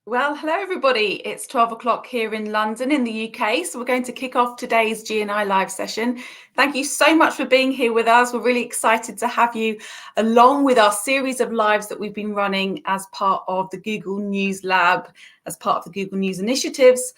Well, hello everybody. It's 12 o'clock here in London in the UK, so we're going to kick off today's GNI live session. Thank you so much for being here with us. We're really excited to have you along with our series of lives that we've been running as part of the Google News Lab, as part of the Google News Initiatives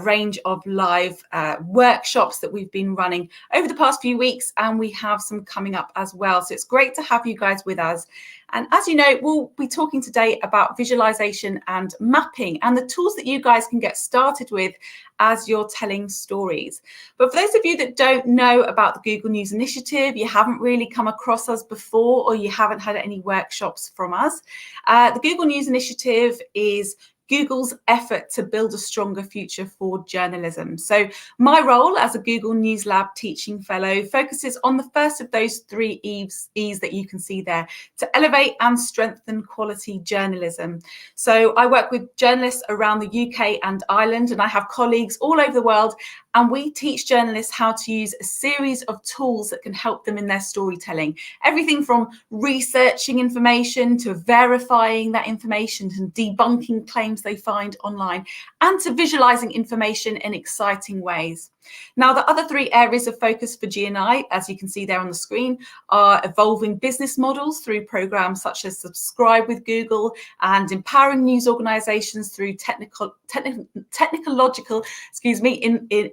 range of live workshops that we've been running over the past few weeks, and we have some coming up as well. So it's great to have you guys with us. And as you know, we'll be talking today about visualization and mapping and the tools that you guys can get started with as you're telling stories. But for those of you that don't know about the Google News Initiative, you haven't really come across us before, or you haven't had any workshops from us, the Google News Initiative is Google's effort to build a stronger future for journalism. So my role as a Google News Lab teaching fellow focuses on the first of those three E's that you can see there, to elevate and strengthen quality journalism. So I work with journalists around the UK and Ireland, and I have colleagues all over the world, and we teach journalists how to use a series of tools that can help them in their storytelling. Everything from researching information to verifying that information and debunking claims they find online, and to visualizing information in exciting ways. Now, the other three areas of focus for GNI, as you can see there on the screen, are evolving business models through programs such as Subscribe with Google, and empowering news organizations through technological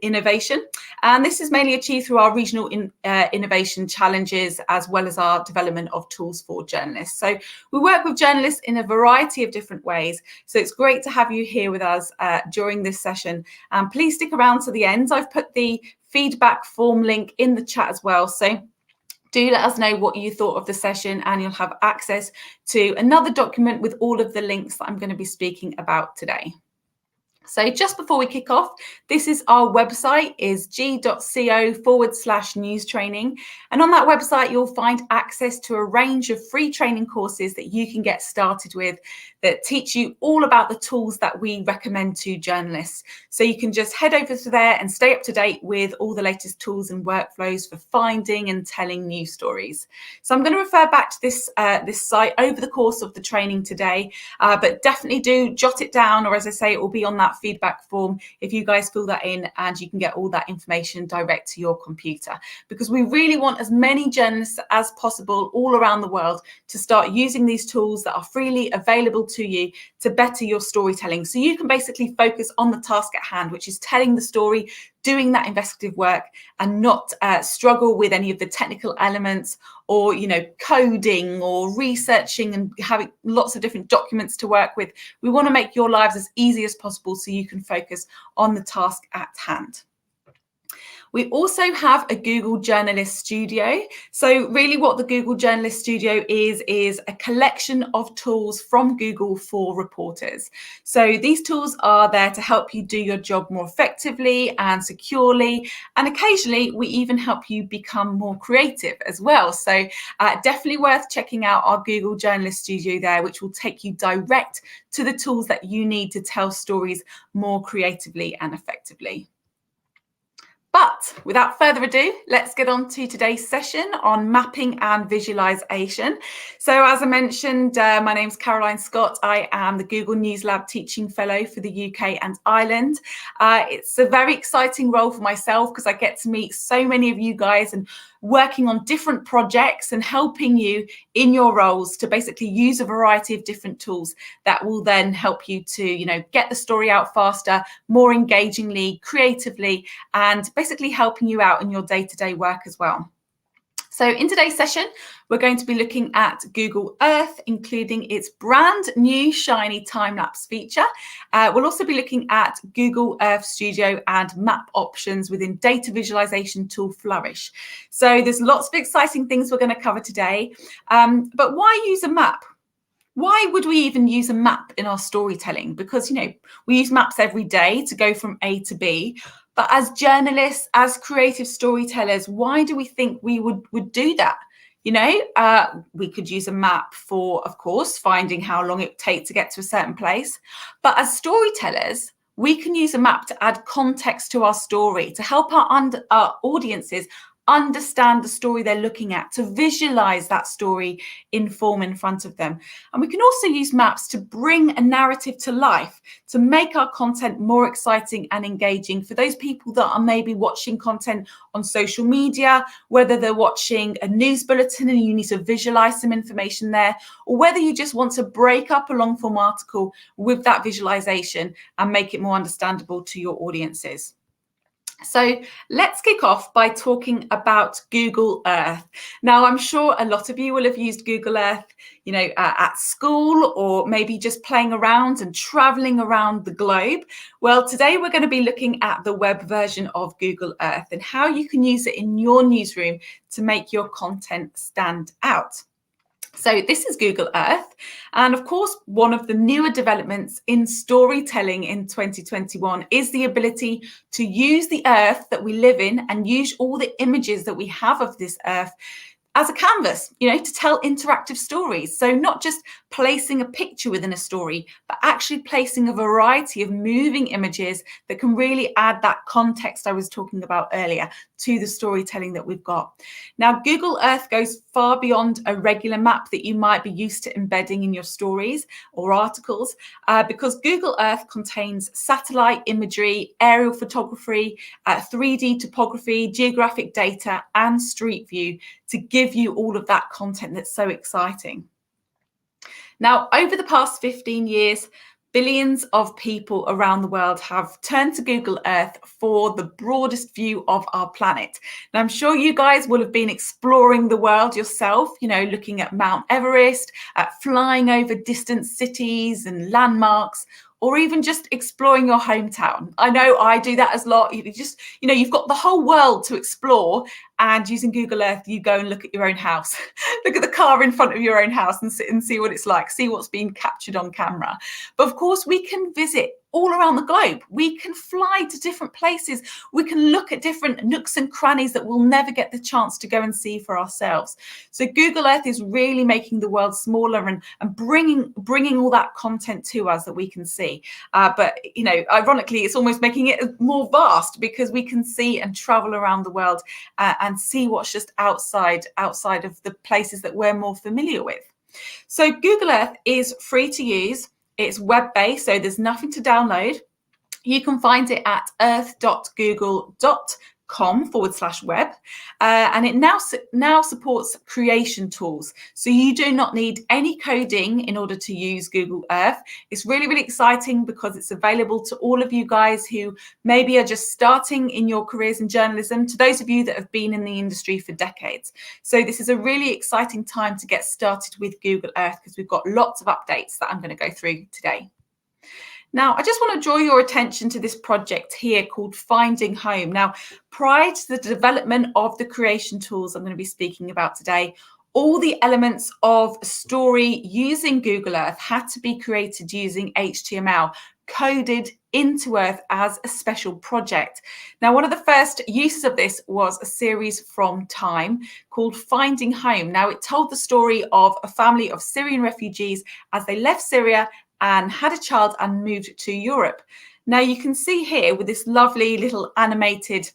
innovation. And this is mainly achieved through our regional innovation challenges, as well as our development of tools for journalists. So we work with journalists in a variety of different ways. So it's great to have you here with us during this session. Please stick around to the end. I've put the feedback form link in the chat as well. So do let us know what you thought of the session, and you'll have access to another document with all of the links that I'm going to be speaking about today. So just before we kick off, this is our website, is g.co/news training. And on that website, you'll find access to a range of free training courses that you can get started with that teach you all about the tools that we recommend to journalists. So you can just head over to there and stay up to date with all the latest tools and workflows for finding and telling news stories. So I'm going to refer back to this site over the course of the training today, but definitely do jot it down, or as I say, it will be on that feedback form if you guys fill that in, and you can get all that information direct to your computer, because we really want as many journalists as possible all around the world to start using these tools that are freely available to you to better your storytelling, so you can basically focus on the task at hand, which is telling the story, doing that investigative work, and not struggle with any of the technical elements, or coding or researching and having lots of different documents to work with. We want to make your lives as easy as possible so you can focus on the task at hand. We also have a Google Journalist Studio. So really what the Google Journalist Studio is a collection of tools from Google for reporters. So these tools are there to help you do your job more effectively and securely. And occasionally we even help you become more creative as well. So definitely worth checking out our Google Journalist Studio there, which will take you direct to the tools that you need to tell stories more creatively and effectively. But without further ado, let's get on to today's session on mapping and visualization. So as I mentioned, my name's Caroline Scott. I am the Google News Lab Teaching Fellow for the UK and Ireland. It's a very exciting role for myself because I get to meet so many of you guys and working on different projects and helping you in your roles to basically use a variety of different tools that will then help you to, get the story out faster, more engagingly, creatively, and basically helping you out in your day-to-day work as well. So in today's session, we're going to be looking at Google Earth, including its brand new shiny time-lapse feature. We'll also be looking at Google Earth Studio and map options within data visualization tool Flourish. So there's lots of exciting things we're going to cover today. But why use a map? Why would we even use a map in our storytelling? Because, we use maps every day to go from A to B. But as journalists, as creative storytellers, why do we think we would do that? We could use a map for, of course, finding how long it would take to get to a certain place. But as storytellers, we can use a map to add context to our story, to help our audiences understand the story they're looking at, to visualize that story in form in front of them. And we can also use maps to bring a narrative to life, to make our content more exciting and engaging for those people that are maybe watching content on social media, whether they're watching a news bulletin and you need to visualize some information there, or whether you just want to break up a long form article with that visualization and make it more understandable to your audiences. So let's kick off by talking about Google Earth. Now, I'm sure a lot of you will have used Google Earth, at school, or maybe just playing around and traveling around the globe. Well, today we're going to be looking at the web version of Google Earth and how you can use it in your newsroom to make your content stand out. So this is Google Earth. And of course, one of the newer developments in storytelling in 2021 is the ability to use the Earth that we live in and use all the images that we have of this Earth as a canvas, to tell interactive stories. So not just placing a picture within a story, but actually placing a variety of moving images that can really add that context I was talking about earlier to the storytelling that we've got. Now, Google Earth goes far beyond a regular map that you might be used to embedding in your stories or articles, because Google Earth contains satellite imagery, aerial photography, 3D topography, geographic data, and street view to give you all of that content that's so exciting. Now, over the past 15 years, billions of people around the world have turned to Google Earth for the broadest view of our planet. Now, I'm sure you guys will have been exploring the world yourself, looking at Mount Everest, at flying over distant cities and landmarks, or even just exploring your hometown. I know I do that as a lot. You've got the whole world to explore, and using Google Earth, you go and look at your own house. Look at the car in front of your own house and sit and see what it's like, see what's being captured on camera. But of course, we can visit all around the globe. We can fly to different places. We can look at different nooks and crannies that we'll never get the chance to go and see for ourselves. So Google Earth is really making the world smaller and bringing all that content to us that we can see. But ironically, it's almost making it more vast because we can see and travel around the world and see what's just outside of the places that we're more familiar with. So Google Earth is free to use. It's web-based, so there's nothing to download. You can find it at earth.google.com/web, and it now supports creation tools. So you do not need any coding in order to use Google Earth. It's really, really exciting because it's available to all of you guys who maybe are just starting in your careers in journalism, to those of you that have been in the industry for decades. So this is a really exciting time to get started with Google Earth because we've got lots of updates that I'm going to go through today. Now, I just want to draw your attention to this project here called Finding Home. Now, prior to the development of the creation tools I'm going to be speaking about today, all the elements of a story using Google Earth had to be created using HTML, coded into Earth as a special project. Now, one of the first uses of this was a series from Time called Finding Home. Now, it told the story of a family of Syrian refugees as they left Syria and had a child and moved to Europe. Now you can see here with this lovely little animated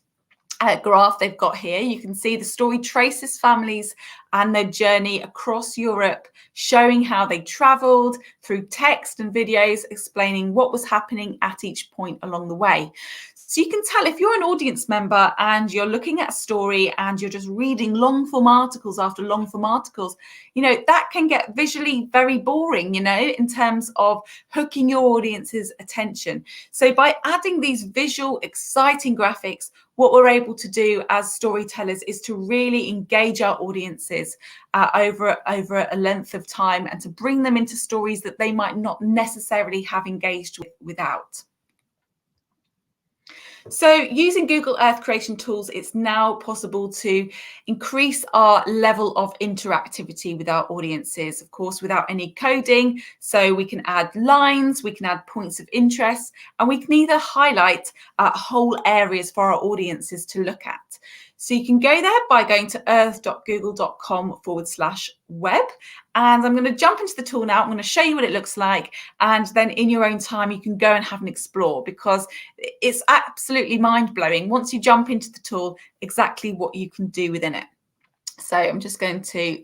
graph they've got here, you can see the story traces families and their journey across Europe, showing how they travelled through text and videos, explaining what was happening at each point along the way. So you can tell if you're an audience member and you're looking at a story and you're just reading long form articles after long form articles, that can get visually very boring, in terms of hooking your audience's attention. So by adding these visual, exciting graphics, what we're able to do as storytellers is to really engage our audiences over a length of time and to bring them into stories that they might not necessarily have engaged with without. So using Google Earth creation tools, it's now possible to increase our level of interactivity with our audiences, of course, without any coding. So we can add lines, we can add points of interest, and we can either highlight whole areas for our audiences to look at. So you can go there by going to earth.google.com/web. And I'm going to jump into the tool now. I'm going to show you what it looks like. And then in your own time, you can go and have an explore, because it's absolutely mind-blowing once you jump into the tool, exactly what you can do within it. So I'm just going to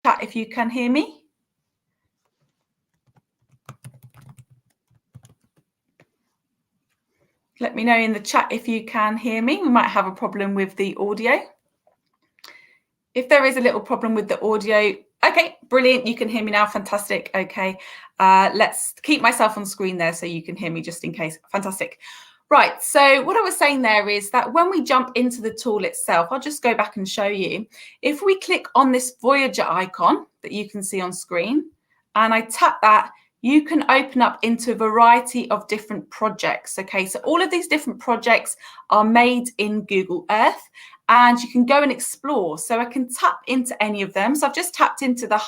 chat if you can hear me. Let me know in the chat if you can hear me. We might have a problem with the audio. If there is a little problem with the audio, okay, brilliant. You can hear me now. Fantastic. Okay, let's keep myself on screen there so you can hear me just in case. Fantastic. Right, so what I was saying there is that when we jump into the tool itself, I'll just go back and show you. If we click on this Voyager icon that you can see on screen, and I tap that, you can open up into a variety of different projects. Okay, so all of these different projects are made in Google Earth, and you can go and explore. So I can tap into any of them. So I've just tapped into the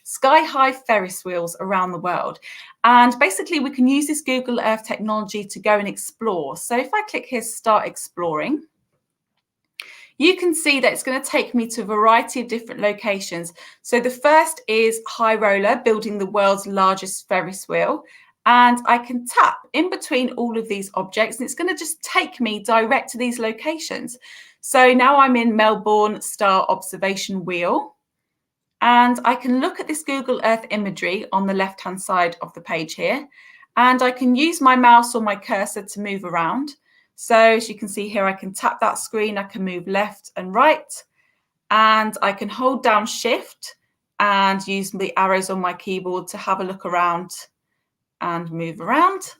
sky-high Ferris wheels around the world. And basically we can use this Google Earth technology to go and explore. So if I click here, start exploring, you can see that it's going to take me to a variety of different locations. So the first is High Roller, building the world's largest Ferris wheel. And I can tap in between all of these objects, and it's going to just take me direct to these locations. So now I'm in Melbourne Star Observation Wheel, and I can look at this Google Earth imagery on the left-hand side of the page here, and I can use my mouse or my cursor to move around. So as you can see here, I can tap that screen, I can move left and right, and I can hold down Shift and use the arrows on my keyboard to have a look around and move around.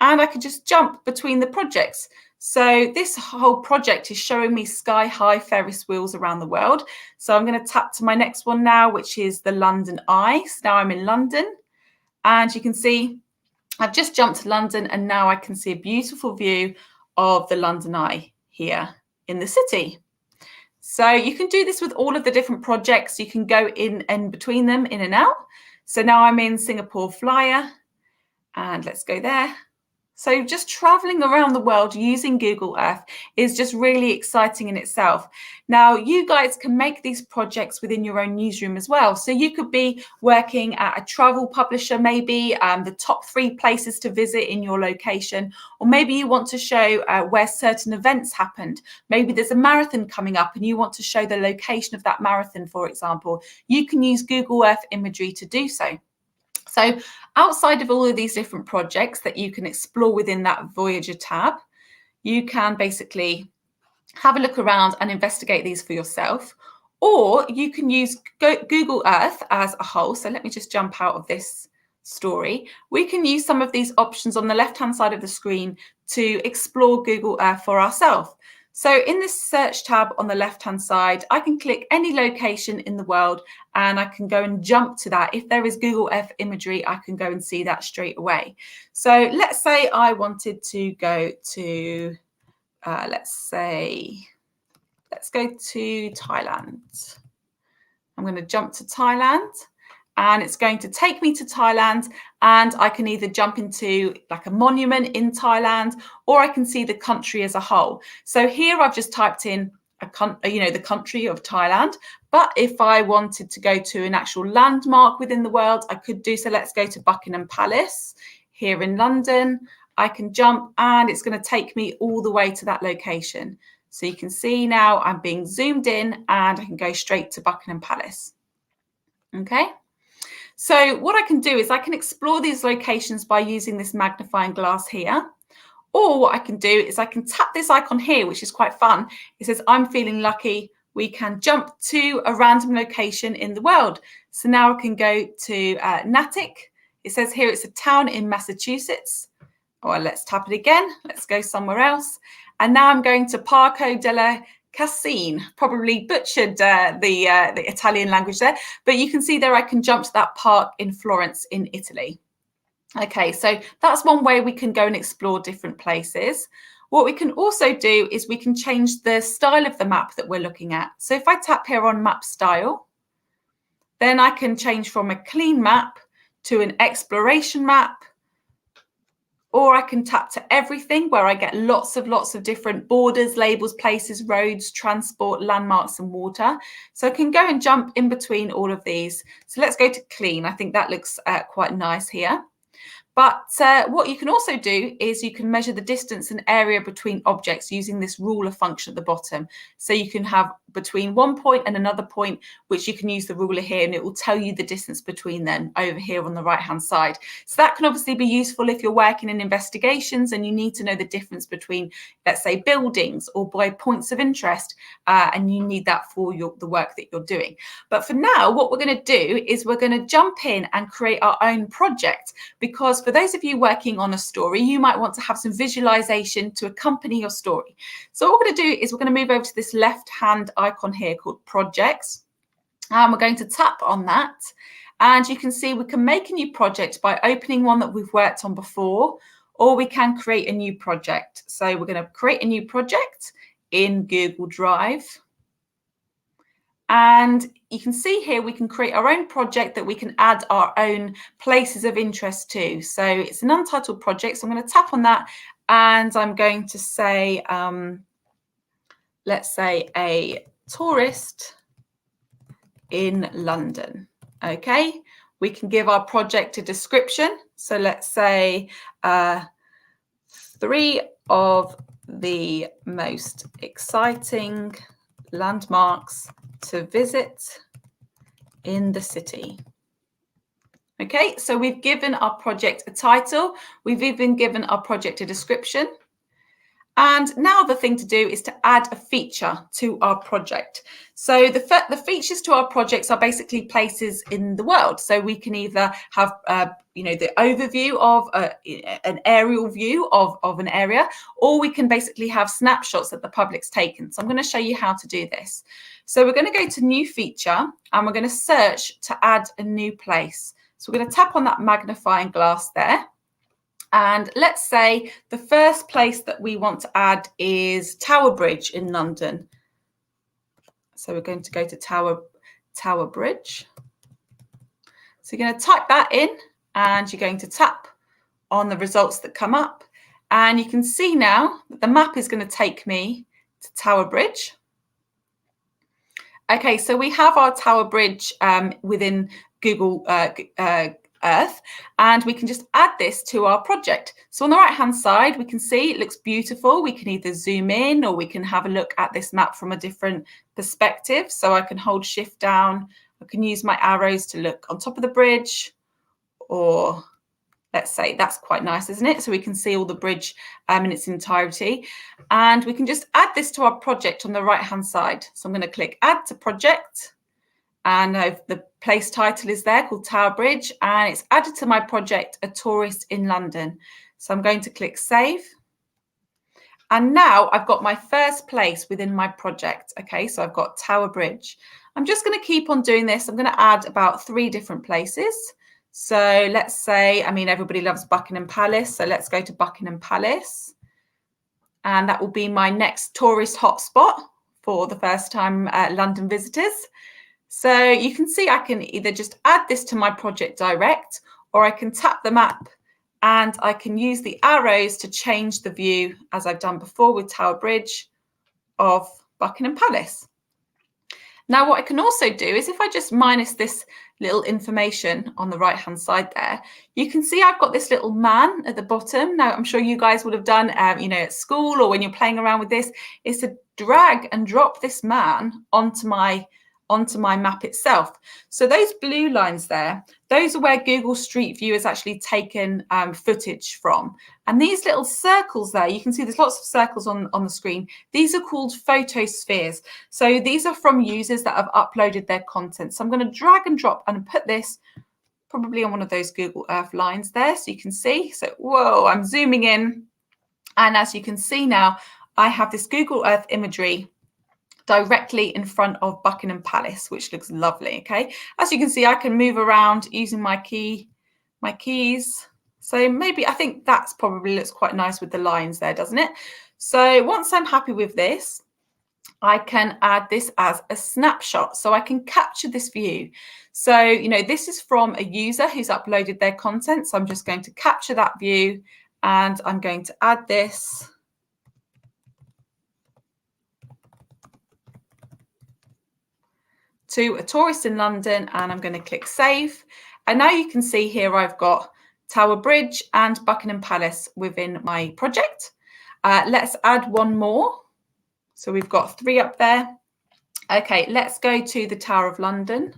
And I can just jump between the projects. So this whole project is showing me sky-high Ferris wheels around the world. So I'm going to tap to my next one now, which is the London Eye. So now I'm in London, and you can see I've just jumped to London, and now I can see a beautiful view of the London Eye here in the city. So you can do this with all of the different projects. You can go in and between them, in and out. So now I'm in Singapore Flyer, and let's go there. So just traveling around the world using Google Earth is just really exciting in itself. Now, you guys can make these projects within your own newsroom as well. So you could be working at a travel publisher, maybe the top 3 places to visit in your location, or maybe you want to show where certain events happened. Maybe there's a marathon coming up and you want to show the location of that marathon, for example. You can use Google Earth imagery to do so. So outside of all of these different projects that you can explore within that Voyager tab, you can basically have a look around and investigate these for yourself, or you can use Google Earth as a whole. So let me just jump out of this story. We can use some of these options on the left-hand side of the screen to explore Google Earth for ourselves. So in this search tab on the left-hand side, I can click any location in the world and I can go and jump to that. If there is Google Earth imagery, I can go and see that straight away. So let's say I wanted to go to, let's go to Thailand. I'm going to jump to Thailand. And it's going to take me to Thailand, and I can either jump into like a monument in Thailand, or I can see the country as a whole. So here I've just typed in the country of Thailand. But if I wanted to go to an actual landmark within the world, I could do so. Let's go to Buckingham Palace here in London. I can jump, and it's going to take me all the way to that location. So you can see now I'm being zoomed in, and I can go straight to Buckingham Palace. Okay. So what I can do is I can explore these locations by using this magnifying glass here. Or what I can do is I can tap this icon here, which is quite fun. It says, I'm feeling lucky. We can jump to a random location in the world. So now I can go to Natick. It says here it's a town in Massachusetts. Or let's tap it again. Let's go somewhere else. And now I'm going to Parco della Cascine, probably butchered the Italian language there, but you can see there I can jump to that park in Florence in Italy. Okay, so that's one way we can go and explore different places. What we can also do is we can change the style of the map that we're looking at. So if I tap here on map style, then I can change from a clean map to an exploration map, or I can tap to everything where I get lots of different borders, labels, places, roads, transport, landmarks, and water. So I can go and jump in between all of these. So let's go to clean. I think that looks quite nice here. But what you can also do is you can measure the distance and area between objects using this ruler function at the bottom. So you can have between one point and another point, which you can use the ruler here, and it will tell you the distance between them over here on the right-hand side. So that can obviously be useful if you're working in investigations and you need to know the difference between, let's say, buildings or by points of interest, and you need that for the work that you're doing. But for now, what we're going to do is we're going to jump in and create our own project, because for those of you working on a story, you might want to have some visualization to accompany your story. So what we're going to do is we're going to move over to this left-hand icon here called Projects. And we're going to tap on that. And you can see we can make a new project by opening one that we've worked on before, or we can create a new project. So we're going to create a new project in Google Drive. And you can see here we can create our own project that we can add our own places of interest to. So it's an untitled project. So I'm going to tap on that, and I'm going to say, let's say a tourist in London. Okay, we can give our project a description. So let's say 3 of the most exciting landmarks to visit in the city. Okay, so we've given our project a title. We've even given our project a description. And now the thing to do is to add a feature to our project. So the features to our projects are basically places in the world. So we can either have, the overview of an aerial view of an area, or we can basically have snapshots that the public's taken. So I'm going to show you how to do this. So we're going to go to New Feature, and we're going to search to add a new place. So we're going to tap on that magnifying glass there. And let's say the first place that we want to add is Tower Bridge in London. So we're going to go to Tower Bridge. So you're going to type that in, and you're going to tap on the results that come up. And you can see now that the map is going to take me to Tower Bridge. Okay, so we have our Tower Bridge within Google Earth, and we can just add this to our project. So on the right hand side, we can see it looks beautiful. We can either zoom in, or we can have a look at this map from a different perspective. So I can hold shift down. I can use my arrows to look on top of the bridge, or let's say that's quite nice, isn't it? So we can see all the bridge in its entirety. And we can just add this to our project on the right-hand side. So I'm going to click Add to Project. And the place title is there called Tower Bridge. And it's added to my project, A Tourist in London. So I'm going to click Save. And now I've got my first place within my project. Okay, so I've got Tower Bridge. I'm just going to keep on doing this. I'm going to add about 3 different places. So let's say, I mean, everybody loves Buckingham Palace. So let's go to Buckingham Palace. And that will be my next tourist hotspot for the first time London visitors. So you can see I can either just add this to my project direct, or I can tap the map and I can use the arrows to change the view, as I've done before with Tower Bridge, of Buckingham Palace. Now, what I can also do is if I just minus this little information on the right-hand side there, you can see I've got this little man at the bottom. Now, I'm sure you guys would have done, you know, at school or when you're playing around with this, is to drag and drop this man onto my map itself. So those blue lines there, those are where Google Street View has actually taken footage from. And these little circles there, you can see there's lots of circles on the screen. These are called photospheres. So these are from users that have uploaded their content. So I'm going to drag and drop and put this probably on one of those Google Earth lines there so you can see. So, whoa, I'm zooming in. And as you can see now, I have this Google Earth imagery directly in front of Buckingham Palace, which looks lovely. Okay, as you can see, I can move around using my keys. So maybe I think that's probably looks quite nice with the lines there, doesn't it? So once I'm happy with this, I can add this as a snapshot. So I can capture this view. So, you know, this is from a user who's uploaded their content. So I'm just going to capture that view and I'm going to add this to A Tourist in London, and I'm going to click Save. And now you can see here I've got Tower Bridge and Buckingham Palace within my project. Let's add one more. So we've got 3 up there. Okay, let's go to the Tower of London.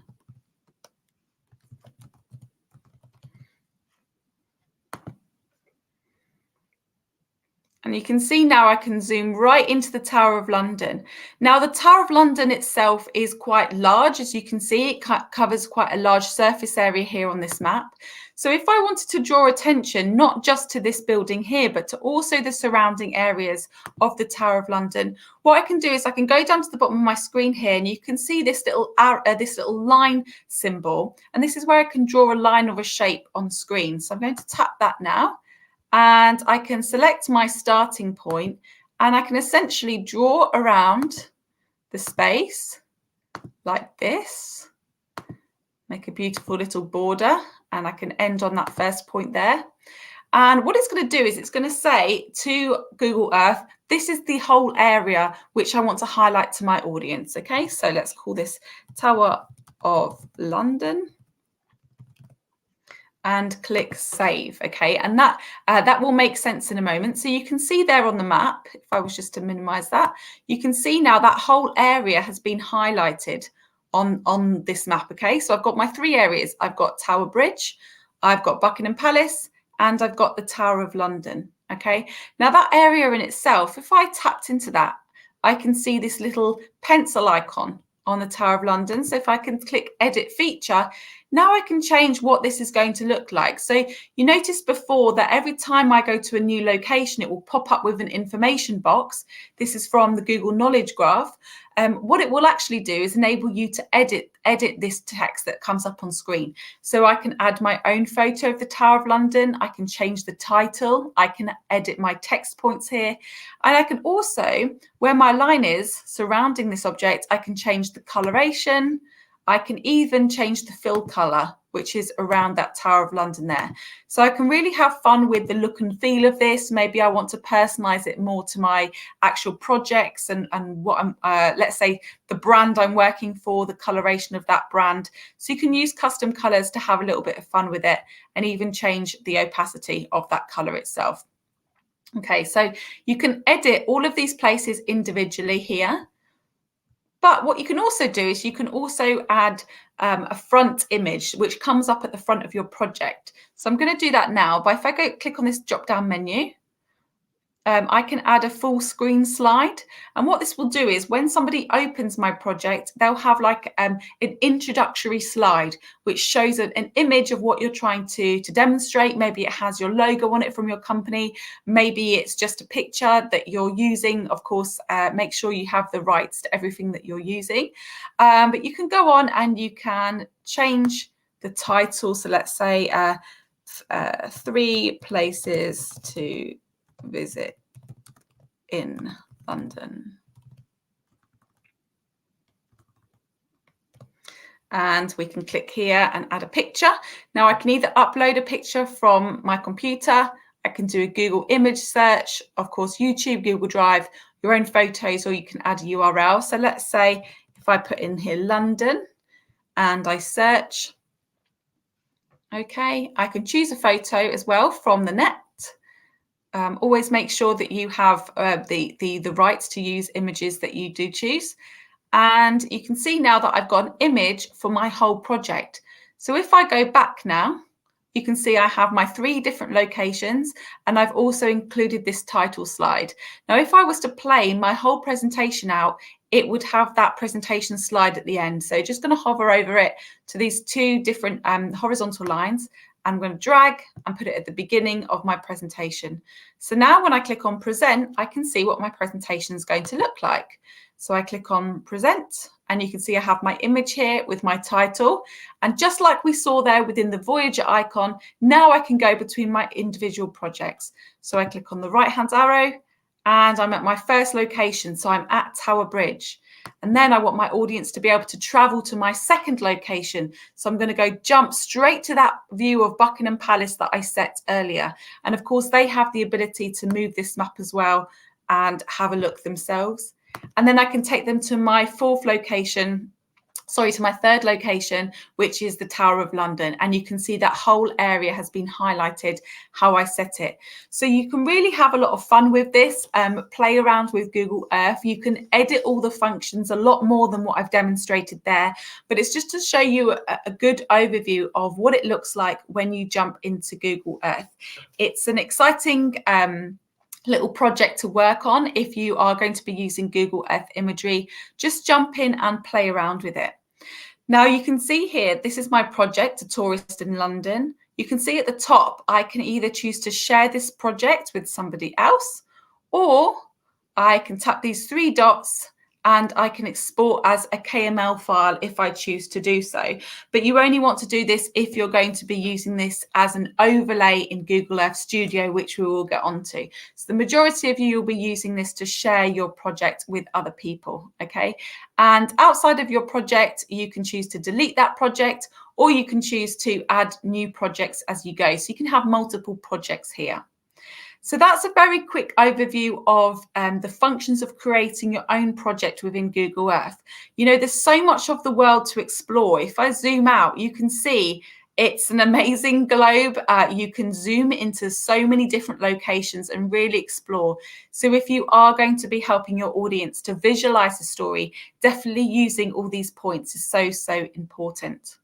And you can see now I can zoom right into the Tower of London. Now, the Tower of London itself is quite large. As you can see, it covers quite a large surface area here on this map. So if I wanted to draw attention, not just to this building here, but to also the surrounding areas of the Tower of London, what I can do is I can go down to the bottom of my screen here and you can see this little line symbol. And this is where I can draw a line or a shape on screen. So I'm going to tap that now. And I can select my starting point and I can essentially draw around the space like this, make a beautiful little border, and I can end on that first point there. And what it's going to do is it's going to say to Google Earth, this is the whole area which I want to highlight to my audience. Okay, so let's call this Tower of London. And click Save, okay? And that will make sense in a moment. So you can see there on the map, if I was just to minimize that, you can see now that whole area has been highlighted on this map, okay? So I've got my 3 areas. I've got Tower Bridge, I've got Buckingham Palace, and I've got the Tower of London, okay? Now that area in itself, if I tapped into that, I can see this little pencil icon on the Tower of London. So if I can click Edit Feature, now I can change what this is going to look like. So you noticed before that every time I go to a new location, it will pop up with an information box. This is from the Google Knowledge Graph. What it will actually do is enable you to edit this text that comes up on screen. So I can add my own photo of the Tower of London. I can change the title. I can edit my text points here. And I can also, where my line is surrounding this object, I can change the coloration. I can even change the fill color, which is around that Tower of London there. So I can really have fun with the look and feel of this. Maybe I want to personalize it more to my actual projects and what I'm, let's say the brand I'm working for, the coloration of that brand. So you can use custom colors to have a little bit of fun with it and even change the opacity of that color itself. Okay, so you can edit all of these places individually here. But what you can also do is you can also add a front image, which comes up at the front of your project. So I'm going to do that now. But if I click on this drop-down menu, I can add a full screen slide. And what this will do is when somebody opens my project, they'll have like an introductory slide, which shows an image of what you're trying to demonstrate. Maybe it has your logo on it from your company. Maybe it's just a picture that you're using. Of course, make sure you have the rights to everything that you're using. But you can go on and you can change the title. So let's say 3 places to visit in London. And we can click here and add a picture. Now I can either upload a picture from my computer, I can do a Google image search, of course, YouTube, Google Drive, your own photos, or you can add a URL. So let's say if I put in here London and I search, okay, I can choose a photo as well from the net. Always make sure that you have the rights to use images that you do choose. And you can see now that I've got an image for my whole project. So if I go back now, you can see I have my 3 different locations, and I've also included this title slide. Now, if I was to play my whole presentation out, it would have that presentation slide at the end. So just going to hover over it to these 2 different horizontal lines. I'm going to drag and put it at the beginning of my presentation. So now when I click on present, I can see what my presentation is going to look like. So I click on present and you can see I have my image here with my title. And just like we saw there within the Voyager icon, now I can go between my individual projects. So I click on the right-hand arrow and I'm at my first location. So I'm at Tower Bridge. And then I want my audience to be able to travel to my second location. So I'm going to go jump straight to that view of Buckingham Palace that I set earlier. And of course, they have the ability to move this map as well and have a look themselves. And then I can take them to my to my third location, which is the Tower of London. And you can see that whole area has been highlighted how I set it. So you can really have a lot of fun with this, play around with Google Earth. You can edit all the functions a lot more than what I've demonstrated there, but it's just to show you a good overview of what it looks like when you jump into Google Earth. It's an exciting little project to work on if you are going to be using Google Earth imagery. Just jump in and play around with it. Now you can see here, this is my project, A Tourist in London. You can see at the top, I can either choose to share this project with somebody else, or I can tap these 3 dots and I can export as a Kml file if I choose to do so. But you only want to do this if you're going to be using this as an overlay in Google Earth Studio, which we will get onto. So the majority of you will be using this to share your project with other people, okay? And outside of your project, you can choose to delete that project, or you can choose to add new projects as you go. So you can have multiple projects here. So that's a very quick overview of the functions of creating your own project within Google Earth. You know, there's so much of the world to explore. If I zoom out, you can see it's an amazing globe. You can zoom into so many different locations and really explore. So if you are going to be helping your audience to visualize the story, definitely using all these points is so important.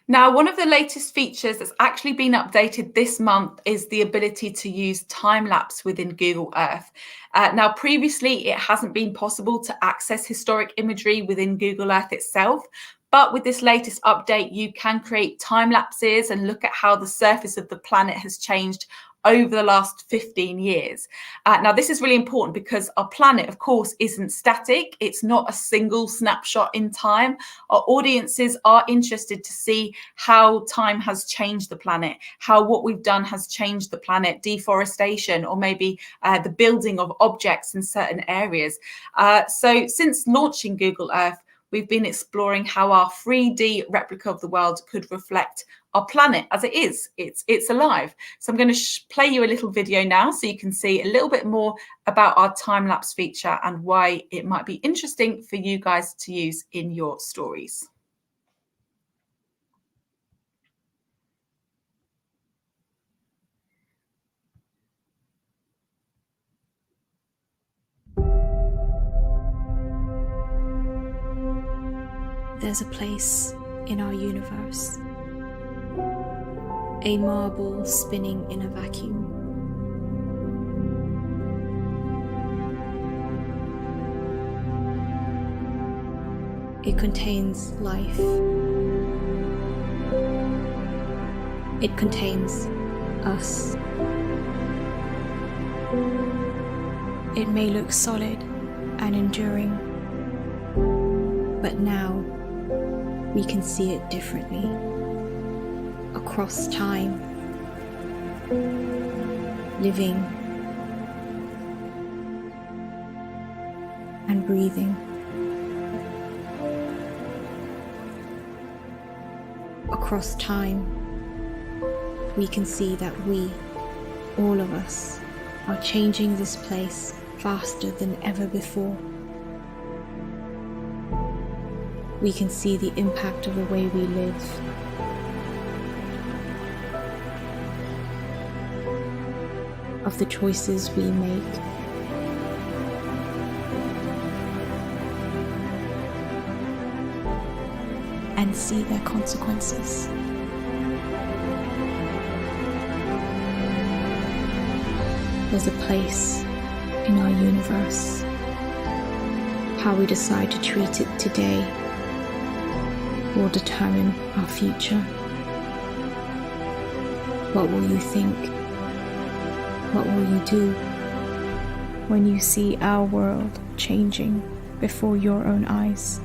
Now, one of the latest features that's actually been updated this month is the ability to use time-lapse within Google Earth. Now, previously, it hasn't been possible to access historic imagery within Google Earth itself. But with this latest update, you can create time lapses and look at how the surface of the planet has changed over the last 15 years. Now, this is really important because our planet, of course, isn't static. It's not a single snapshot in time. Our audiences are interested to see how time has changed the planet, how what we've done has changed the planet, deforestation, or maybe the building of objects in certain areas. So since launching Google Earth, we've been exploring how our 3D replica of the world could reflect our planet as it is. It's alive. So I'm going to play you a little video now so you can see a little bit more about our time-lapse feature and why it might be interesting for you guys to use in your stories. There's a place in our universe, a marble spinning in a vacuum. It contains life. It contains us. It may look solid and enduring, but now we can see it differently. Across time, living and breathing. Across time, we can see that we, all of us, are changing this place faster than ever before. We can see the impact of the way we live. Of the choices we make. And see their consequences. There's a place in our universe. How we decide to treat it today will determine our future. What will you think? What will you do when you see our world changing before your own eyes?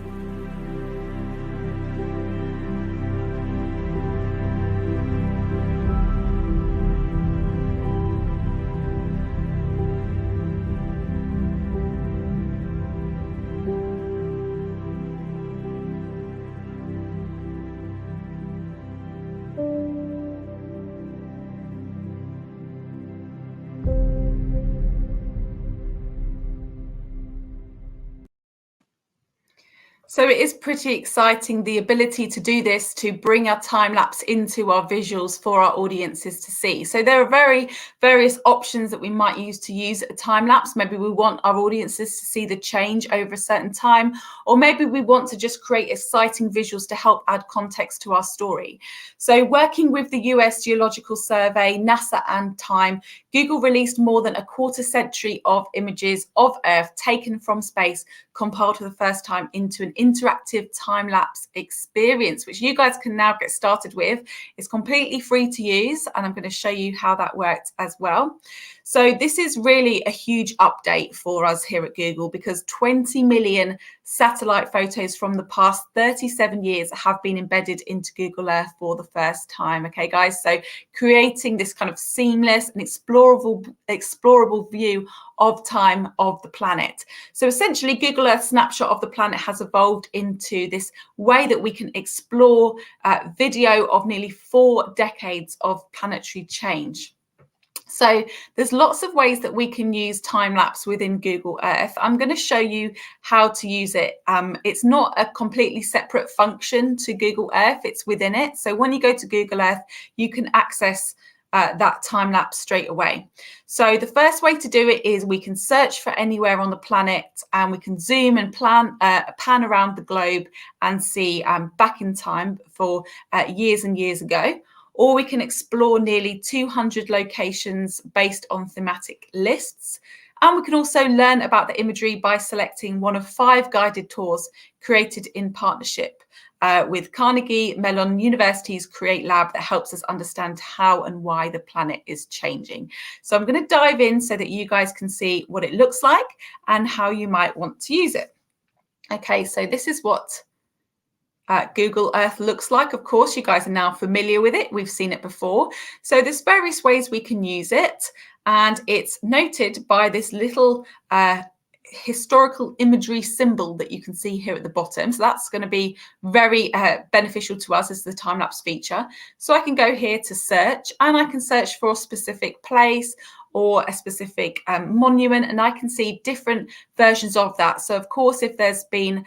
So it is pretty exciting, the ability to do this, to bring our time lapse into our visuals for our audiences to see. So there are various options that we might use a time lapse. Maybe we want our audiences to see the change over a certain time, or maybe we want to just create exciting visuals to help add context to our story. So working with the US Geological Survey, NASA and Time, Google released more than a quarter century of images of Earth taken from space, compiled for the first time into an interactive time-lapse experience, which you guys can now get started with. It's completely free to use, and I'm going to show you how that works as well. So this is really a huge update for us here at Google, because 20 million satellite photos from the past 37 years have been embedded into Google Earth for the first time. Okay, guys, so creating this kind of seamless and explorable view of time of the planet. So essentially, Google Earth snapshot of the planet has evolved into this way that we can explore video of nearly 4 decades of planetary change. So there's lots of ways that we can use time-lapse within Google Earth. I'm going to show you how to use it. It's not a completely separate function to Google Earth, it's within it. So when you go to Google Earth, you can access that time-lapse straight away. So the first way to do it is we can search for anywhere on the planet, and we can zoom and pan around the globe and see back in time for years and years ago. Or we can explore nearly 200 locations based on thematic lists. And we can also learn about the imagery by selecting one of 5 guided tours created in partnership with Carnegie Mellon University's Create Lab that helps us understand how and why the planet is changing. So I'm going to dive in so that you guys can see what it looks like and how you might want to use it. Okay, so this is what Google Earth looks like. Of course, you guys are now familiar with it. We've seen it before. So there's various ways we can use it, and it's noted by this little historical imagery symbol that you can see here at the bottom. So that's going to be very beneficial to us as the time-lapse feature. So I can go here to search, and I can search for a specific place or a specific monument, and I can see different versions of that. So of course, if there's been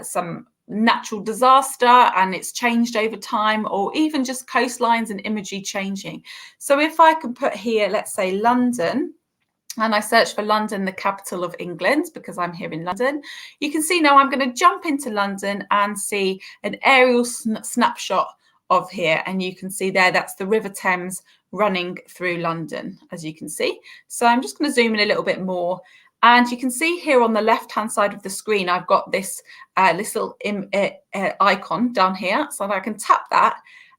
some natural disaster and it's changed over time, or even just coastlines and imagery changing. So if I can put here, let's say London, and I search for London, the capital of England, because I'm here in London, you can see now I'm going to jump into London and see an aerial snapshot of here. And you can see there, that's the River Thames running through London, as you can see. So I'm just going to zoom in a little bit more. And you can see here on the left-hand side of the screen, I've got this little icon down here. So I can tap that.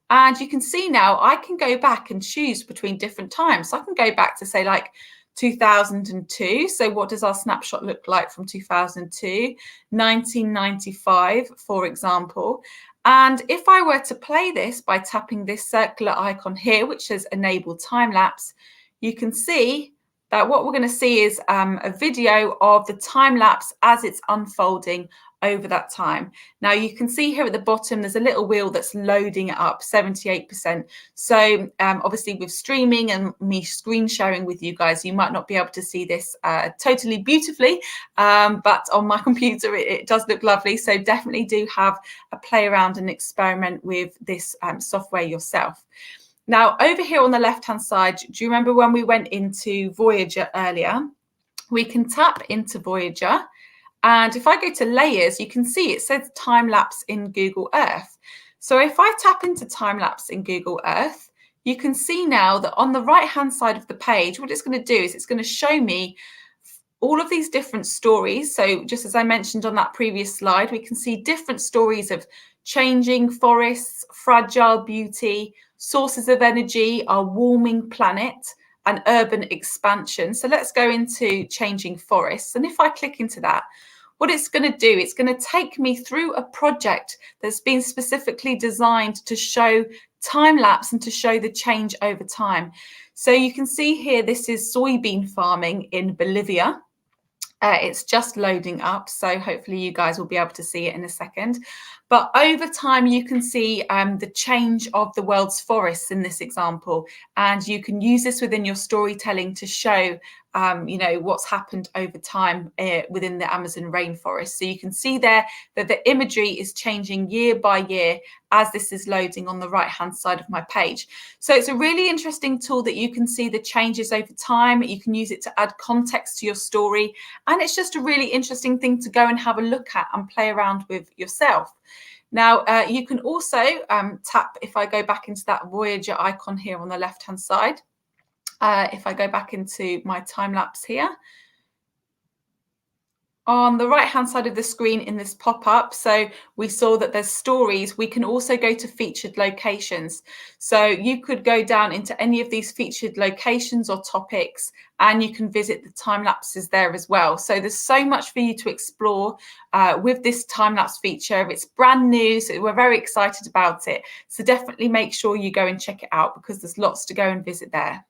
And you can see now I can go back and choose between different times. So I can go back to say like 2002. So what does our snapshot look like from 2002? 1995, for example. And if I were to play this by tapping this circular icon here, which says enable time lapse, you can see that what we're going to see is a video of the time lapse as it's unfolding over that time. Now you can see here at the bottom, there's a little wheel that's loading it up, 78%. So obviously with streaming and me screen sharing with you guys, you might not be able to see this totally beautifully, but on my computer, it does look lovely. So definitely do have a play around and experiment with this software yourself. Now, over here on the left-hand side, do you remember when we went into Voyager earlier? We can tap into Voyager. And if I go to layers, you can see it says time lapse in Google Earth. So if I tap into time lapse in Google Earth, you can see now that on the right-hand side of the page, what it's going to do is it's going to show me all of these different stories. So just as I mentioned on that previous slide, we can see different stories of changing forests, fragile beauty, sources of energy, our warming planet, and urban expansion. So let's go into changing forests. And if I click into that, what it's going to do, it's going to take me through a project that's been specifically designed to show time lapse and to show the change over time. So you can see here, this is soybean farming in Bolivia. It's just loading up, so hopefully you guys will be able to see it in a second. But over time, you can see the change of the world's forests in this example, and you can use this within your storytelling to show what's happened over time within the Amazon rainforest. So you can see there that the imagery is changing year by year as this is loading on the right-hand side of my page. So it's a really interesting tool that you can see the changes over time. You can use it to add context to your story. And it's just a really interesting thing to go and have a look at and play around with yourself. Now, you can also tap, if I go back into that Voyager icon here on the left-hand side, if I go back into my time lapse here, on the right-hand side of the screen in this pop-up, so we saw that there's stories. We can also go to featured locations. So you could go down into any of these featured locations or topics, and you can visit the time lapses there as well. So there's so much for you to explore with this time lapse feature. It's brand new, so we're very excited about it. So definitely make sure you go and check it out because there's lots to go and visit there.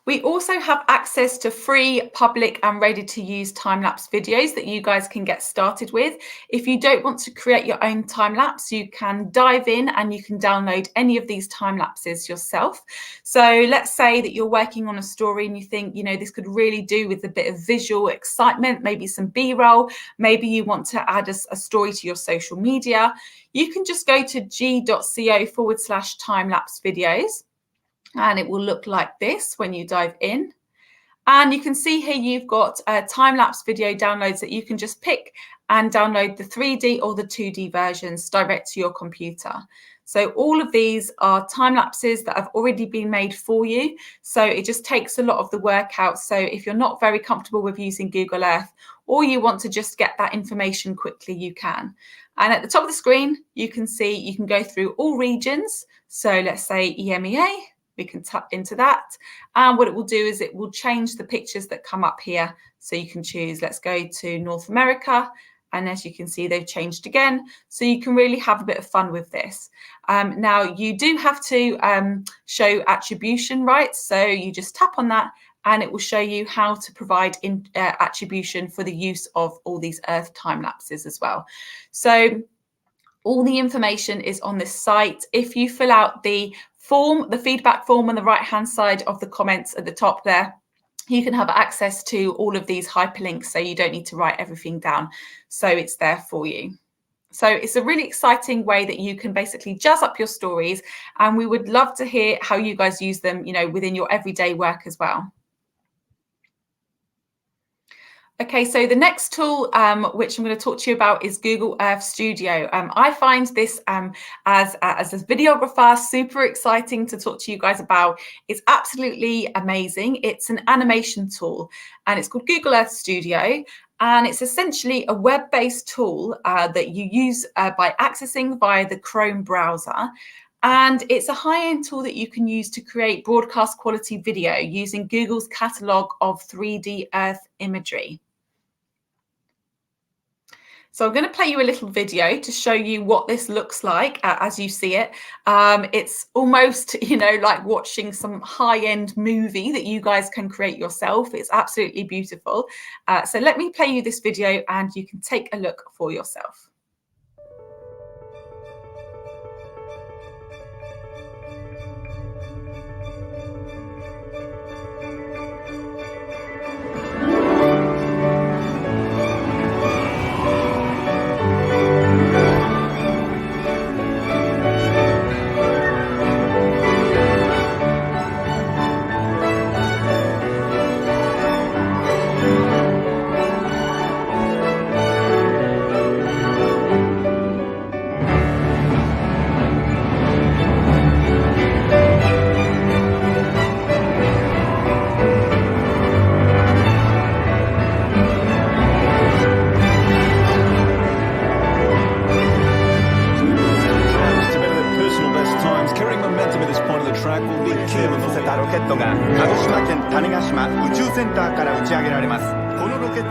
We also have access to free, public and ready-to-use time-lapse videos that you guys can get started with. If you don't want to create your own time-lapse, you can dive in and you can download any of these time-lapses yourself. So let's say that you're working on a story and you think, this could really do with a bit of visual excitement, maybe some B-roll, maybe you want to add a story to your social media. You can just go to g.co/time-lapse videos. And it will look like this when you dive in. And you can see here you've got time-lapse video downloads that you can just pick and download the 3D or the 2D versions direct to your computer. So all of these are time lapses that have already been made for you. So it just takes a lot of the work out. So if you're not very comfortable with using Google Earth, or you want to just get that information quickly, you can. And at the top of the screen, you can see you can go through all regions. So let's say EMEA. We can tap into that. And what it will do is it will change the pictures that come up here. So you can choose, let's go to North America. And as you can see, they've changed again. So you can really have a bit of fun with this. Now, you do have to show attribution rights. So you just tap on that and it will show you how to provide attribution for the use of all these Earth time lapses as well. So all the information is on this site. If you fill out the form, the feedback form on the right-hand side of the comments at the top there, you can have access to all of these hyperlinks, so you don't need to write everything down. So it's there for you. So it's a really exciting way that you can basically jazz up your stories, and we would love to hear how you guys use them, within your everyday work as well. Okay, so the next tool which I'm going to talk to you about is Google Earth Studio. I find this as a videographer super exciting to talk to you guys about. It's absolutely amazing. It's an animation tool, and it's called Google Earth Studio. And it's essentially a web-based tool that you use by accessing via the Chrome browser. And it's a high-end tool that you can use to create broadcast quality video using Google's catalogue of 3D Earth imagery. So I'm going to play you a little video to show you what this looks like as you see it. It's almost, like watching some high-end movie that you guys can create yourself. It's absolutely beautiful. So let me play you this video and you can take a look for yourself.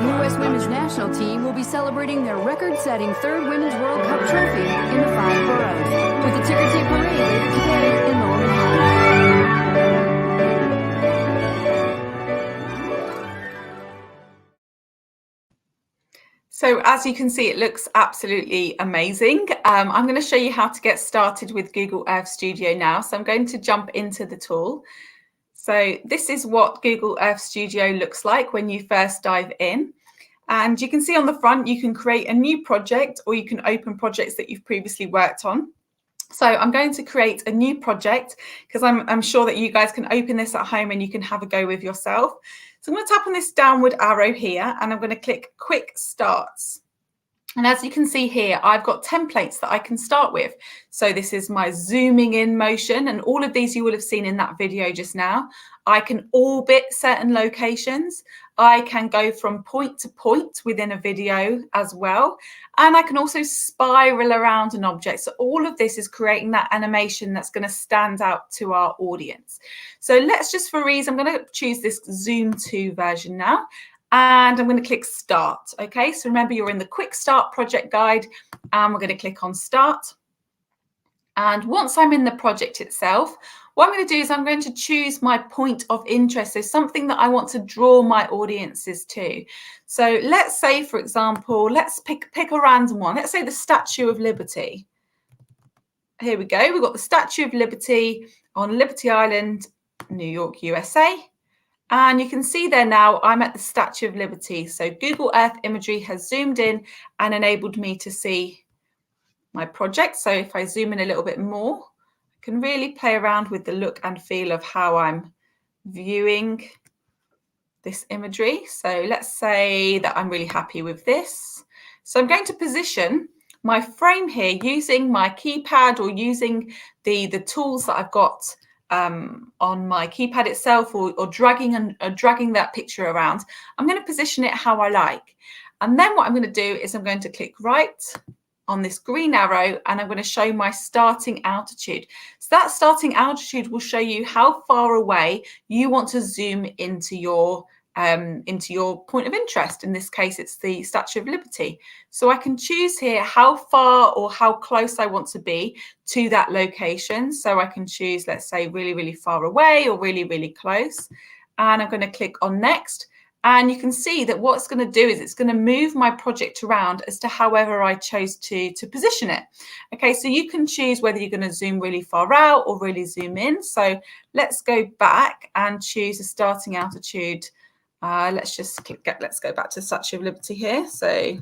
U.S. Women's National Team will be celebrating their record-setting third Women's World Cup trophy in the 5 boroughs, with a ticker tape parade later today in Lower Manhattan. So as you can see, it looks absolutely amazing. I'm going to show you how to get started with Google Earth Studio now. So I'm going to jump into the tool. So this is what Google Earth Studio looks like when you first dive in. And you can see on the front, you can create a new project, or you can open projects that you've previously worked on. So I'm going to create a new project because I'm sure that you guys can open this at home and you can have a go with yourself. So I'm going to tap on this downward arrow here and I'm going to click Quick Starts. And as you can see here, I've got templates that I can start with. So this is my zooming in motion, and all of these you will have seen in that video just now. I can orbit certain locations. I can go from point to point within a video as well. And I can also spiral around an object. So all of this is creating that animation that's going to stand out to our audience. So let's just, for ease, I'm going to choose this Zoom 2 version now. And I'm going to click Start. Okay, so remember you're in the Quick Start project guide, and we're going to click on Start. And once I'm in the project itself, what I'm going to do is I'm going to choose my point of interest, so something that I want to draw my audiences to. So let's say, for example, let's pick a random one. Let's say the Statue of Liberty. Here we go. We've got the Statue of Liberty on Liberty Island, New York, USA. And you can see there now I'm at the Statue of Liberty. So Google Earth imagery has zoomed in and enabled me to see my project. So if I zoom in a little bit more, I can really play around with the look and feel of how I'm viewing this imagery. So let's say that I'm really happy with this. So I'm going to position my frame here using my keypad or using the tools that I've got on my keypad itself, or dragging that picture around. I'm going to position it how I like. And then what I'm going to do is I'm going to click right on this green arrow and I'm going to show my starting altitude. So that starting altitude will show you how far away you want to zoom into your point of interest. In this case, it's the Statue of Liberty. So I can choose here how far or how close I want to be to that location. So I can choose, let's say, really, really far away or really, really close. And I'm going to click on Next. And you can see that what it's going to do is it's going to move my project around as to however I chose to position it. Okay, so you can choose whether you're going to zoom really far out or really zoom in. So let's go back and choose a starting altitude. Let's go back to Statue of Liberty here. So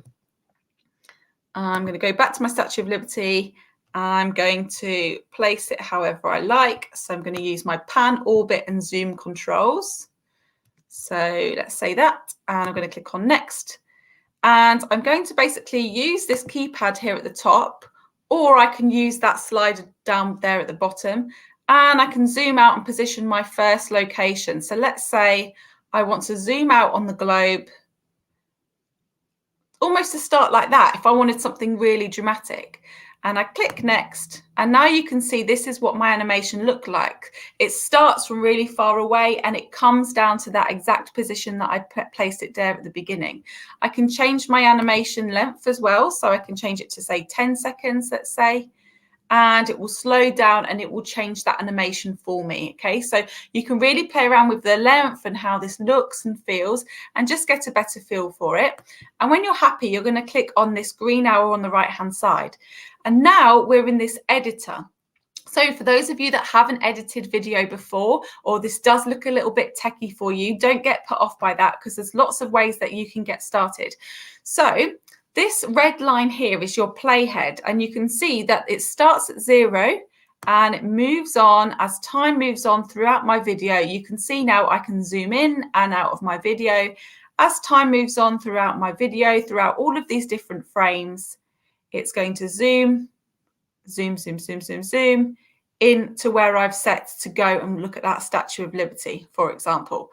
I'm going to go back to my Statue of Liberty. I'm going to place it however I like. So I'm going to use my pan, orbit and zoom controls. So let's say that, and I'm going to click on next. And I'm going to basically use this keypad here at the top, or I can use that slider down there at the bottom, and I can zoom out and position my first location. So let's say I want to zoom out on the globe, almost to start like that if I wanted something really dramatic. And I click next, and now you can see this is what my animation looked like. It starts from really far away and it comes down to that exact position that I placed it there at the beginning. I can change my animation length as well, so I can change it to say 10 seconds, let's say, and it will slow down and it will change that animation for me. Okay, so you can really play around with the length and how this looks and feels and just get a better feel for it. And when you're happy, you're going to click on this green arrow on the right hand side. And now we're in this editor. So for those of you that haven't edited video before, or this does look a little bit techie for you, don't get put off by that, because there's lots of ways that you can get started. So this red line here is your playhead, and you can see that it starts at 0 and it moves on as time moves on throughout my video. You can see now I can zoom in and out of my video as time moves on throughout my video, throughout all of these different frames. It's going to zoom, zoom, zoom, zoom, zoom, zoom into where I've set to go and look at that Statue of Liberty, for example.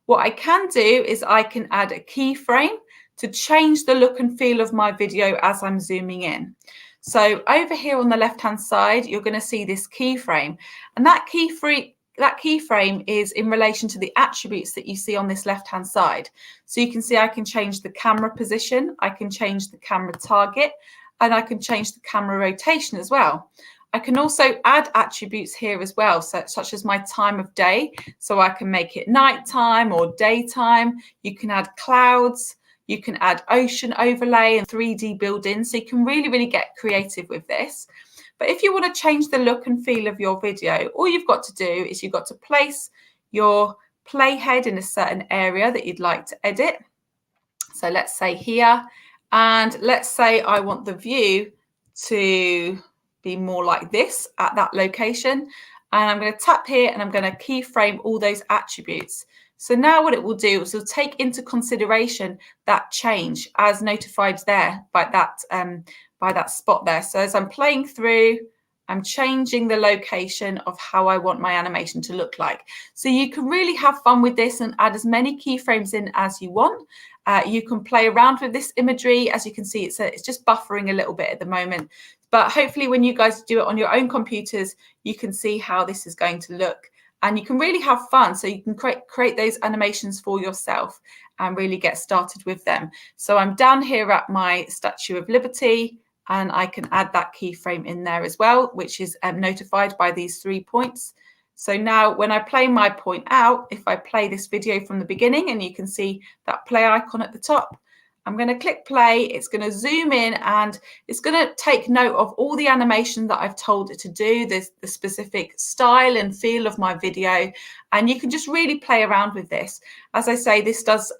What I can do is I can add a keyframe to change the look and feel of my video as I'm zooming in. So over here on the left-hand side, you're going to see this keyframe, and that keyframe is in relation to the attributes that you see on this left-hand side. So you can see I can change the camera position, I can change the camera target, and I can change the camera rotation as well. I can also add attributes here as well, such as my time of day. So I can make it nighttime or daytime. You can add clouds. You can add ocean overlay and 3D build-in. So you can really, really get creative with this. But if you want to change the look and feel of your video, all you've got to do is you've got to place your playhead in a certain area that you'd like to edit. So let's say here. And let's say I want the view to be more like this at that location. And I'm going to tap here and I'm going to keyframe all those attributes. So now what it will do is it'll take into consideration that change as notified there by that spot there. So as I'm playing through, I'm changing the location of how I want my animation to look like. So you can really have fun with this and add as many keyframes in as you want. You can play around with this imagery. As you can see, it's just buffering a little bit at the moment. But hopefully when you guys do it on your own computers, you can see how this is going to look. And you can really have fun. So you can create those animations for yourself and really get started with them. So I'm down here at my Statue of Liberty, and I can add that keyframe in there as well, which is notified by these 3 points. So now when I play my point out, if I play this video from the beginning, and you can see that play icon at the top, I'm going to click play. It's going to zoom in and it's going to take note of all the animation that I've told it to do, the specific style and feel of my video. And you can just really play around with this. As I say, this does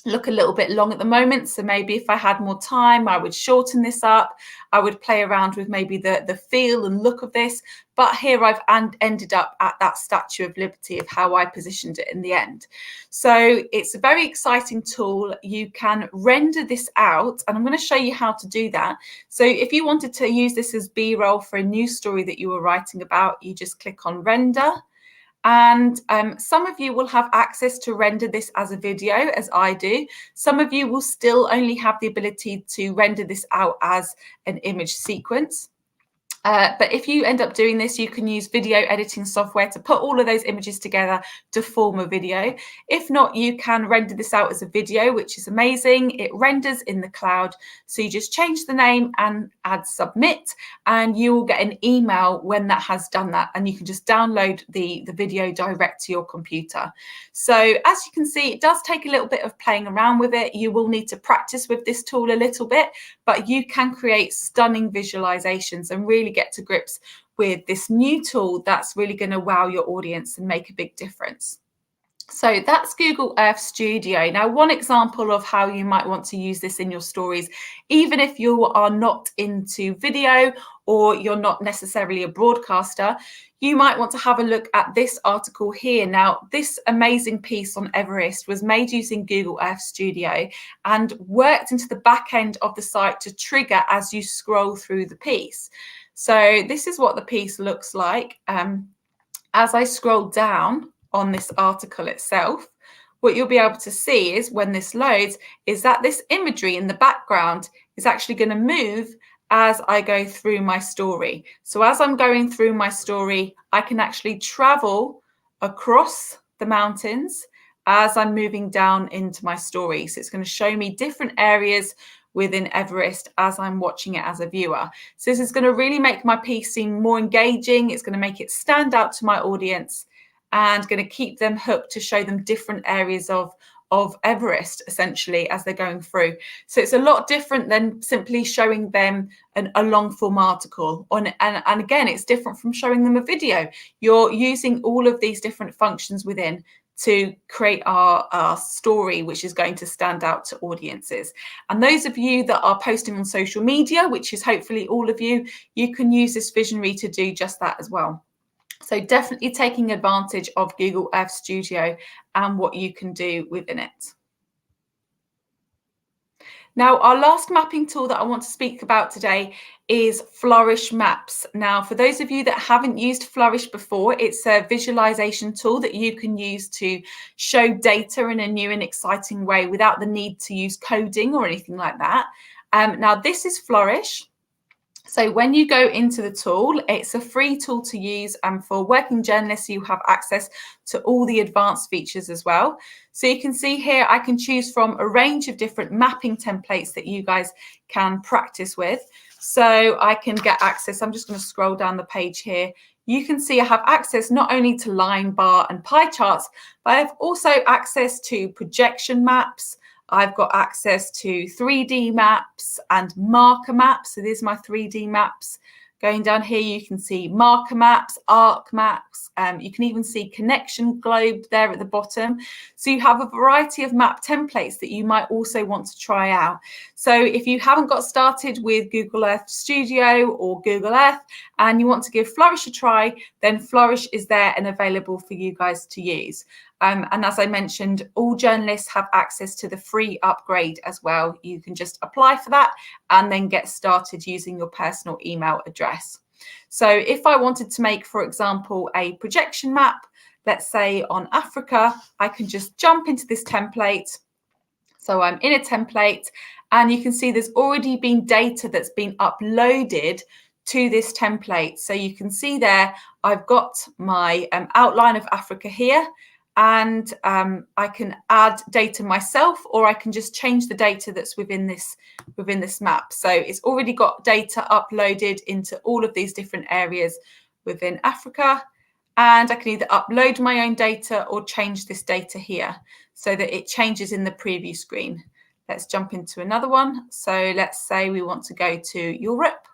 look a little bit long at the moment, so maybe if I had more time I would shorten this up. I would play around with maybe the feel and look of this, but here I've ended up at that Statue of Liberty of how I positioned it in the end. So it's a very exciting tool. You can render this out, and I'm going to show you how to do that. So if you wanted to use this as B-roll for a news story that you were writing about, you just click on render. And some of you will have access to render this as a video, as I do. Some of you will still only have the ability to render this out as an image sequence. But if you end up doing this, you can use video editing software to put all of those images together to form a video. If not, you can render this out as a video, which is amazing. It renders in the cloud. So you just change the name and add submit, and you will get an email when that has done that. And you can just download the video direct to your computer. So as you can see, it does take a little bit of playing around with it. You will need to practice with this tool a little bit, but you can create stunning visualizations and really get to grips with this new tool that's really going to wow your audience and make a big difference. So that's Google Earth Studio. Now, one example of how you might want to use this in your stories, even if you are not into video or you're not necessarily a broadcaster, you might want to have a look at this article here. Now, this amazing piece on Everest was made using Google Earth Studio and worked into the back end of the site to trigger as you scroll through the piece. So this is what the piece looks like. As I scroll down on this article itself, what you'll be able to see is when this loads is that this imagery in the background is actually going to move as I go through my story. So as I'm going through my story, I can actually travel across the mountains as I'm moving down into my story. So it's going to show me different areas within Everest as I'm watching it as a viewer. So this is going to really make my piece seem more engaging. It's going to make it stand out to my audience and going to keep them hooked to show them different areas of Everest, essentially, as they're going through. So it's a lot different than simply showing them a long form article. And again, it's different from showing them a video. You're using all of these different functions within to create our story, which is going to stand out to audiences. And those of you that are posting on social media, which is hopefully all of you, you can use this visionary to do just that as well. So definitely taking advantage of Google Earth Studio and what you can do within it. Now, our last mapping tool that I want to speak about today is Flourish Maps. Now, for those of you that haven't used Flourish before, it's a visualization tool that you can use to show data in a new and exciting way without the need to use coding or anything like that. Now, this is Flourish. So when you go into the tool, it's a free tool to use, and for working journalists, you have access to all the advanced features as well. So you can see here, I can choose from a range of different mapping templates that you guys can practice with. So I can get access. I'm just going to scroll down the page here. You can see I have access not only to line, bar, and pie charts, but I have also access to projection maps. I've got access to 3D maps and marker maps. So these are my 3D maps. Going down here, you can see marker maps, arc maps. You can even see connection globe there at the bottom. So you have a variety of map templates that you might also want to try out. So if you haven't got started with Google Earth Studio or Google Earth and you want to give Flourish a try, then Flourish is there and available for you guys to use. And as I mentioned, all journalists have access to the free upgrade as well. You can just apply for that and then get started using your personal email address. So if I wanted to make, for example, a projection map, let's say on Africa, I can just jump into this template. So I'm in a template and you can see there's already been data that's been uploaded to this template. So you can see there, I've got my outline of Africa here. And I can add data myself, or I can just change the data that's within this map. So it's already got data uploaded into all of these different areas within Africa. And I can either upload my own data or change this data here so that it changes in the preview screen. Let's jump into another one. So let's say we want to go to Europe.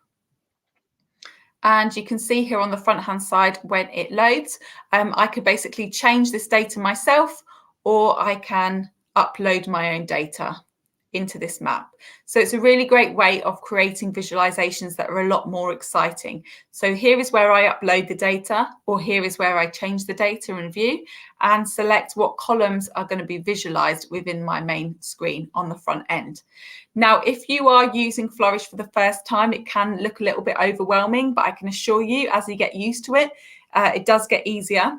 And you can see here on the front hand side when it loads, I could basically change this data myself, or I can upload my own data into this map. So it's a really great way of creating visualizations that are a lot more exciting. So here is where I upload the data, or here is where I change the data in view and select what columns are going to be visualized within my main screen on the front end. Now, if you are using Flourish for the first time, it can look a little bit overwhelming, but I can assure you as you get used to it, it does get easier.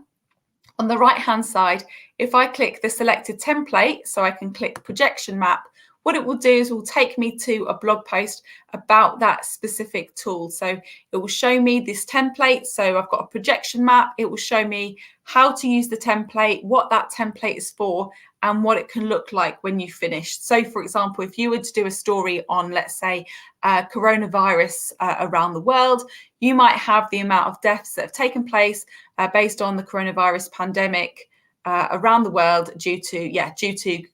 On the right hand side, if I click the selected template, so I can click projection map, what it will do is it will take me to a blog post about that specific tool. So it will show me this template. So I've got a projection map. It will show me how to use the template, what that template is for, and what it can look like when you finish. So for example, if you were to do a story on, let's say, coronavirus around the world, you might have the amount of deaths that have taken place based on the coronavirus pandemic around the world due to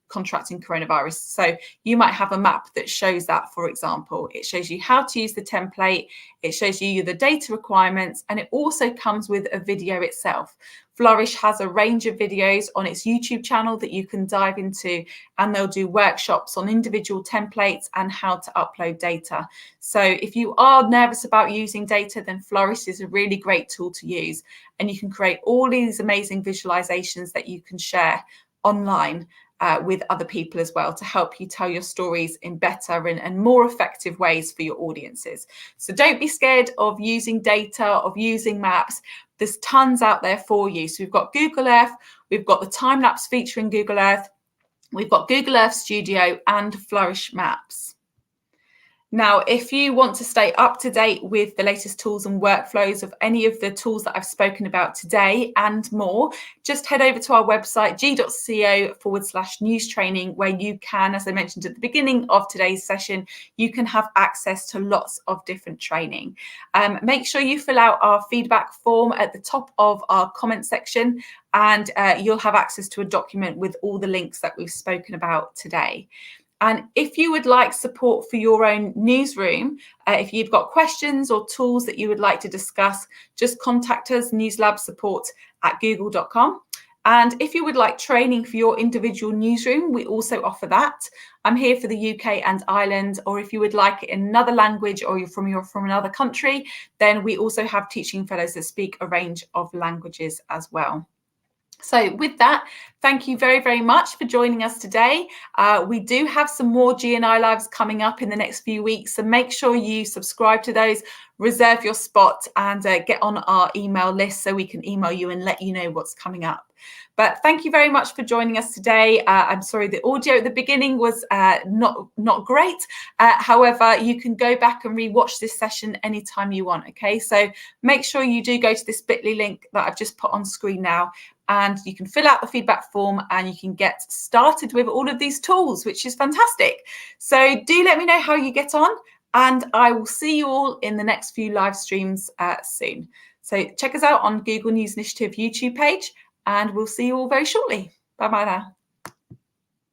contracting coronavirus. So you might have a map that shows that, for example. It shows you how to use the template, it shows you the data requirements, and it also comes with a video itself. Flourish has a range of videos on its YouTube channel that you can dive into, and they'll do workshops on individual templates and how to upload data. So if you are nervous about using data, then Flourish is a really great tool to use, and you can create all these amazing visualizations that you can share online with other people as well, to help you tell your stories in better and more effective ways for your audiences. So don't be scared of using data, of using maps. There's tons out there for you. So we've got Google Earth, we've got the time-lapse feature in Google Earth, we've got Google Earth Studio and Flourish Maps. Now, if you want to stay up to date with the latest tools and workflows of any of the tools that I've spoken about today and more, just head over to our website, g.co/news training, where you can, as I mentioned at the beginning of today's session, you can have access to lots of different training. Make sure you fill out our feedback form at the top of our comment section, and you'll have access to a document with all the links that we've spoken about today. And if you would like support for your own newsroom, if you've got questions or tools that you would like to discuss, just contact us, newslabsupport@google.com. And if you would like training for your individual newsroom, we also offer that. I'm here for the UK and Ireland, or if you would like it in another language or you're from another country, then we also have teaching fellows that speak a range of languages as well. So with that, thank you very, very much for joining us today. We do have some more GNI Lives coming up in the next few weeks, so make sure you subscribe to those, reserve your spot, and get on our email list so we can email you and let you know what's coming up. But thank you very much for joining us today. I'm sorry the audio at the beginning was not great. However, you can go back and re-watch this session anytime you want, okay? So make sure you do go to this bit.ly link that I've just put on screen now, and you can fill out the feedback form and you can get started with all of these tools, which is fantastic. So do let me know how you get on, and I will see you all in the next few live streams soon. So check us out on Google News Initiative YouTube page, and we'll see you all very shortly. Bye-bye now.